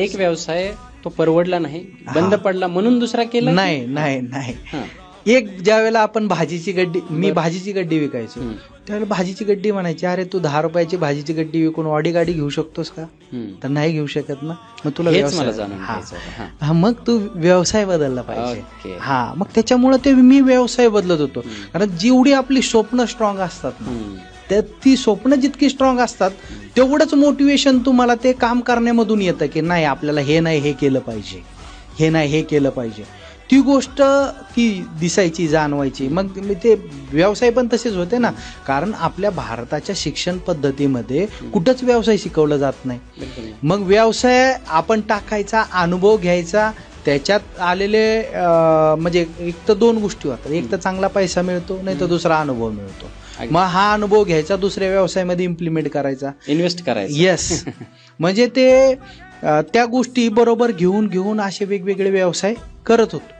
एक व्यवसाय तो परवडला नाही, बंद पडला म्हणून दुसरा केला? नाही नाही नाही. एक ज्या वेळेला आपण भाजीची गड्डी, मी भाजीची गड्डी विकायचो, त्यावेळेला भाजीची गड्डी म्हणायची, अरे तू 10 रुपयाची भाजीची गड्डी विकून ऑडी गाडी घेऊ शकतोस का? तर नाही घेऊ शकत ना. मग तुला हा, मग तू व्यवसाय बदलला पाहिजे. हा, मग त्याच्यामुळे ते मी व्यवसाय बदलत होतो. कारण जेवढी आपली स्वप्न स्ट्रॉंग असतात ना, ती स्वप्न जितकी स्ट्रॉंग असतात तेवढंच मोटिवेशन तुम्हाला ते काम करण्यामधून येतं की नाही आपल्याला हे नाही हे केलं पाहिजे, हे नाही हे केलं पाहिजे. ती गोष्ट ती दिसायची, जाणवायची. मग ते व्यवसाय पण तसेच होते ना. कारण आपल्या भारताच्या शिक्षण पद्धतीमध्ये कुठंच व्यवसाय शिकवला जात नाही. मग व्यवसाय आपण टाकायचा, अनुभव घ्यायचा, त्याच्यात आलेले म्हणजे एक तर 2 गोष्टी होतात. एक तर चांगला पैसा मिळतो, नाही तर दुसरा अनुभव मिळतो. मग हा अनुभव घ्यायचा, दुसऱ्या व्यवसायामध्ये इम्प्लिमेंट करायचा, इन्व्हेस्ट करायचं. येस. म्हणजे ते त्या गोष्टी बरोबर घेऊन असे वेगवेगळे व्यवसाय करत होतो.